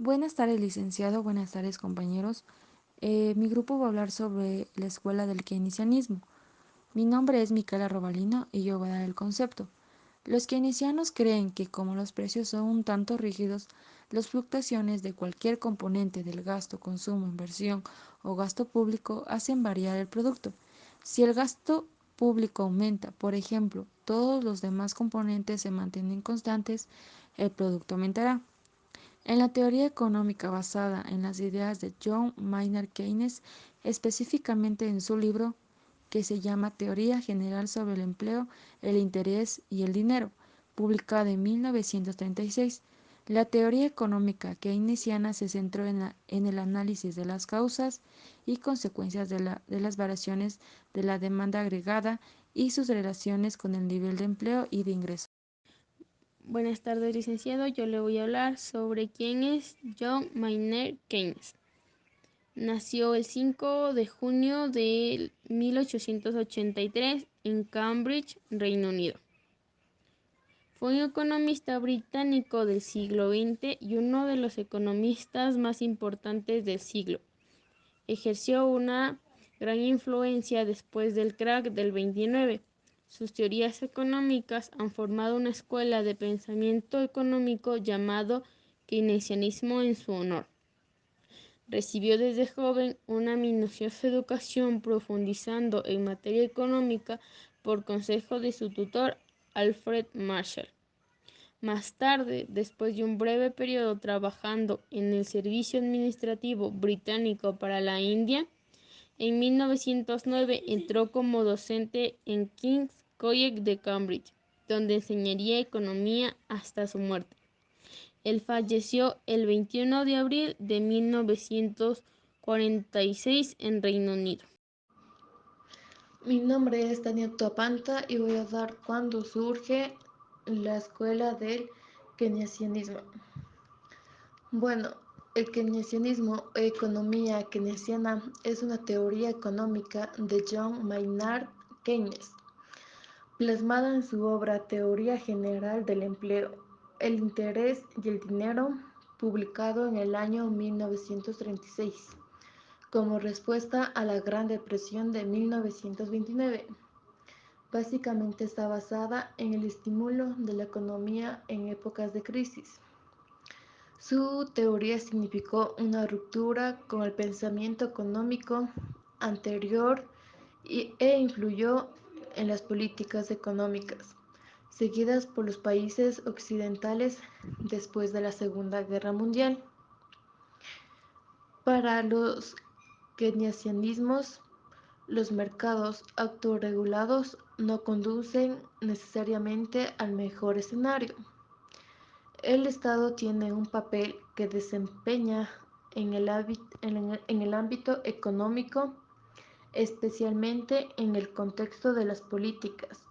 Buenas tardes, licenciado. Buenas tardes, compañeros. Mi grupo va a hablar sobre la escuela del keynesianismo. Mi nombre es Micaela Robalino y yo voy a dar el concepto. Los keynesianos creen que como los precios son un tanto rígidos, las fluctuaciones de cualquier componente del gasto, consumo, inversión o gasto público hacen variar el producto. Si el gasto público aumenta, por ejemplo, todos los demás componentes se mantienen constantes, el producto aumentará. En la teoría económica basada en las ideas de John Maynard Keynes, específicamente en su libro que se llama Teoría General sobre el Empleo, el Interés y el Dinero, publicado en 1936, la teoría económica keynesiana se centró en el análisis de las causas y consecuencias de las variaciones de la demanda agregada y sus relaciones con el nivel de empleo y de ingreso. Buenas tardes, licenciado. Yo le voy a hablar sobre quién es John Maynard Keynes. Nació el 5 de junio de 1883 en Cambridge, Reino Unido. Fue un economista británico del siglo XX y uno de los economistas más importantes del siglo. Ejerció una gran influencia después del crack del 29. Sus teorías económicas han formado una escuela de pensamiento económico llamado keynesianismo en su honor. Recibió desde joven una minuciosa educación profundizando en materia económica por consejo de su tutor Alfred Marshall. Más tarde, después de un breve periodo trabajando en el Servicio Administrativo Británico para la India, en 1909 entró como docente en King's College de Cambridge, donde enseñaría economía hasta su muerte. Él falleció el 21 de abril de 1946 en Reino Unido. Mi nombre es Tania Topanta y voy a dar cuándo surge la escuela del keynesianismo. Bueno, el keynesianismo o economía keynesiana es una teoría económica de John Maynard Keynes, plasmada en su obra Teoría General del Empleo, el Interés y el Dinero, publicado en el año 1936, como respuesta a la Gran Depresión de 1929. Básicamente está basada en el estímulo de la economía en épocas de crisis. Su teoría significó una ruptura con el pensamiento económico anterior e influyó en las políticas económicas seguidas por los países occidentales después de la Segunda Guerra Mundial. Para los keynesianismos, los mercados autorregulados no conducen necesariamente al mejor escenario. El Estado tiene un papel que desempeña en el ámbito económico, especialmente en el contexto de las políticas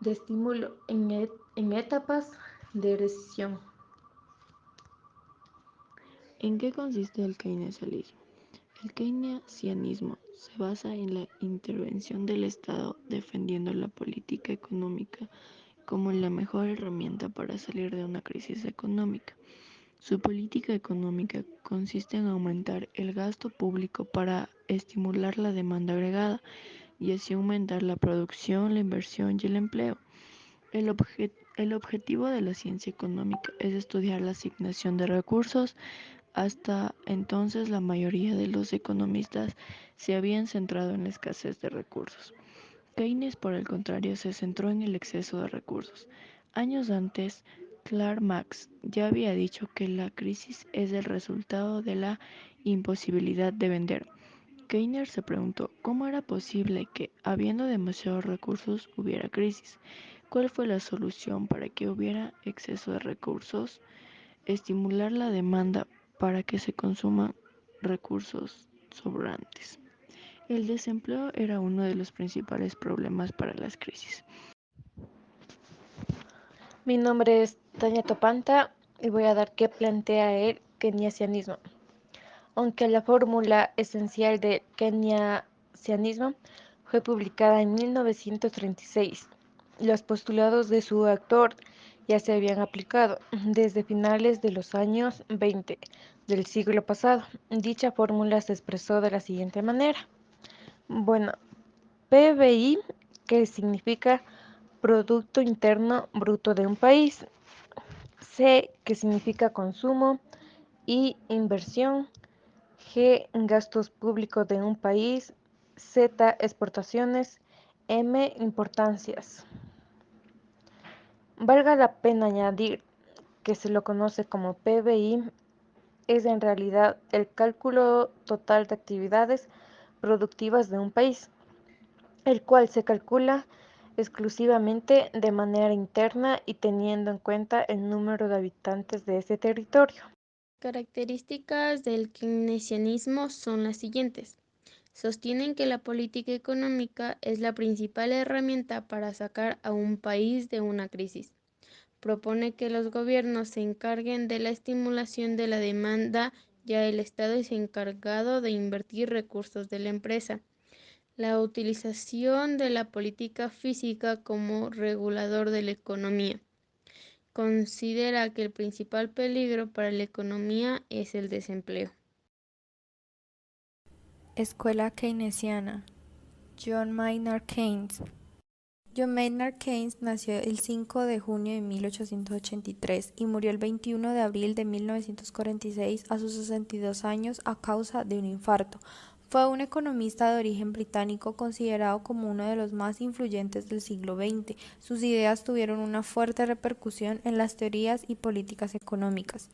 de estímulo en etapas de recesión. ¿En qué consiste el keynesianismo? El keynesianismo se basa en la intervención del Estado defendiendo la política económica como la mejor herramienta para salir de una crisis económica. Su política económica consiste en aumentar el gasto público para estimular la demanda agregada y así aumentar la producción, la inversión y el empleo. El objetivo de la ciencia económica es estudiar la asignación de recursos. Hasta entonces la mayoría de los economistas se habían centrado en la escasez de recursos. Keynes, por el contrario, se centró en el exceso de recursos. Años antes, Karl Marx ya había dicho que la crisis es el resultado de la imposibilidad de vender. Keynes se preguntó cómo era posible que, habiendo demasiados recursos, hubiera crisis. ¿Cuál fue la solución para que hubiera exceso de recursos? Estimular la demanda para que se consuman recursos sobrantes. El desempleo era uno de los principales problemas para las crisis. Mi nombre es Tania Topanta y voy a dar qué plantea el keynesianismo. Aunque la fórmula esencial del keynesianismo fue publicada en 1936, los postulados de su autor ya se habían aplicado desde finales de los años 20, del siglo pasado. Dicha fórmula se expresó de la siguiente manera. Bueno, PBI, que significa Producto Interno Bruto de un país, C, que significa consumo, I, inversión, G, gastos públicos de un país, Z, exportaciones, M, importancias. Valga la pena añadir que se lo conoce como PBI, es en realidad el cálculo total de actividades productivas de un país, el cual se calcula exclusivamente de manera interna y teniendo en cuenta el número de habitantes de ese territorio. Características del keynesianismo son las siguientes. Sostienen que la política económica es la principal herramienta para sacar a un país de una crisis. Propone que los gobiernos se encarguen de la estimulación de la demanda, ya el Estado es encargado de invertir recursos de la empresa. La utilización de la política física como regulador de la economía. Considera que el principal peligro para la economía es el desempleo. Escuela keynesiana. John Maynard Keynes. John Maynard Keynes nació el 5 de junio de 1883 y murió el 21 de abril de 1946 a sus 62 años a causa de un infarto. Fue un economista de origen británico considerado como uno de los más influyentes del siglo XX. Sus ideas tuvieron una fuerte repercusión en las teorías y políticas económicas.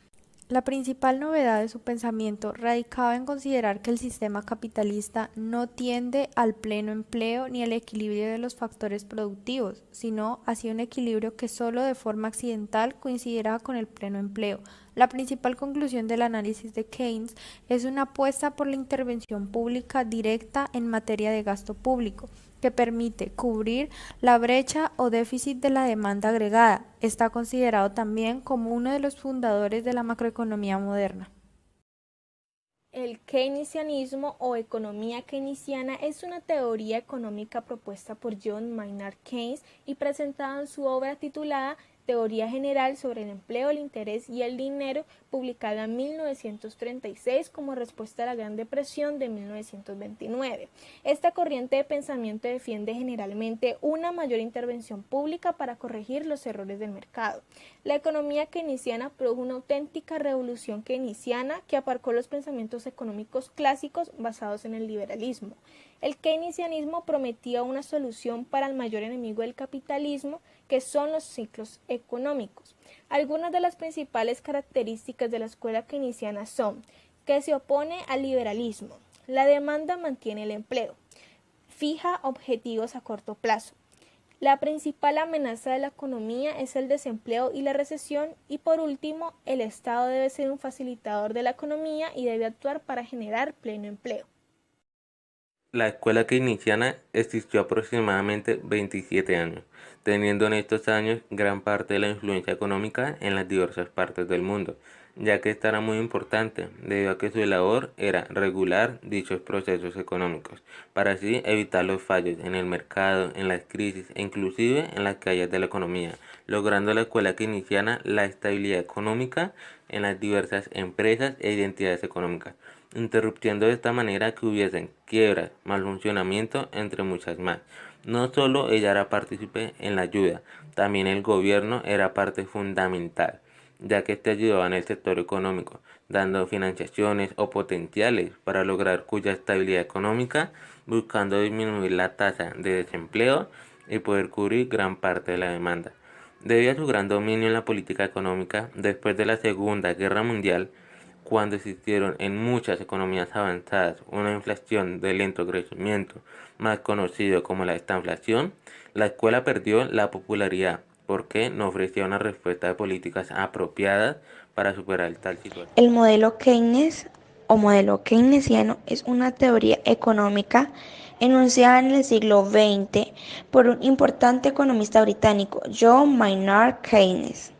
La principal novedad de su pensamiento radicaba en considerar que el sistema capitalista no tiende al pleno empleo ni al equilibrio de los factores productivos, sino hacia un equilibrio que solo de forma accidental coincidirá con el pleno empleo. La principal conclusión del análisis de Keynes es una apuesta por la intervención pública directa en materia de gasto público, que permite cubrir la brecha o déficit de la demanda agregada. Está considerado también como uno de los fundadores de la macroeconomía moderna. El keynesianismo o economía keynesiana es una teoría económica propuesta por John Maynard Keynes y presentada en su obra titulada Teoría General sobre el Empleo, el Interés y el Dinero, publicada en 1936 como respuesta a la Gran Depresión de 1929. Esta corriente de pensamiento defiende generalmente una mayor intervención pública para corregir los errores del mercado. La economía keynesiana produjo una auténtica revolución keynesiana que aparcó los pensamientos económicos clásicos basados en el liberalismo. El keynesianismo prometía una solución para el mayor enemigo del capitalismo, que son los ciclos económicos. Algunas de las principales características de la escuela keynesiana son que se opone al liberalismo, la demanda mantiene el empleo, fija objetivos a corto plazo. La principal amenaza de la economía es el desempleo y la recesión, y por último, el Estado debe ser un facilitador de la economía y debe actuar para generar pleno empleo. La escuela keynesiana existió aproximadamente 27 años, teniendo en estos años gran parte de la influencia económica en las diversas partes del mundo, ya que esta era muy importante debido a que su labor era regular dichos procesos económicos, para así evitar los fallos en el mercado, en las crisis e inclusive en las caídas de la economía, logrando la escuela keynesiana la estabilidad económica en las diversas empresas e identidades económicas, interrumpiendo de esta manera que hubiesen quiebras, mal funcionamiento, entre muchas más. No solo ella era partícipe en la ayuda, también el gobierno era parte fundamental, ya que este ayudaba en el sector económico, dando financiaciones o potenciales para lograr cuya estabilidad económica, buscando disminuir la tasa de desempleo y poder cubrir gran parte de la demanda. Debido a su gran dominio en la política económica, después de la Segunda Guerra Mundial, cuando existieron en muchas economías avanzadas una inflación de lento crecimiento, más conocido como la estanflación, la escuela perdió la popularidad porque no ofrecía una respuesta de políticas apropiadas para superar tal situación. El modelo Keynes o modelo keynesiano es una teoría económica enunciada en el siglo XX por un importante economista británico, John Maynard Keynes.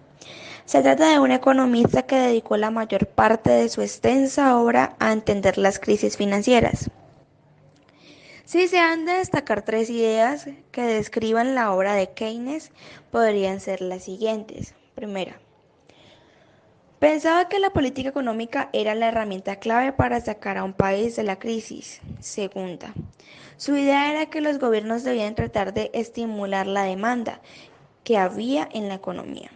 Se trata de un economista que dedicó la mayor parte de su extensa obra a entender las crisis financieras. Si se han de destacar tres ideas que describan la obra de Keynes, podrían ser las siguientes. Primera, Pensaba que la política económica era la herramienta clave para sacar a un país de la crisis. Segunda, su idea era que los gobiernos debían tratar de estimular la demanda que había en la economía.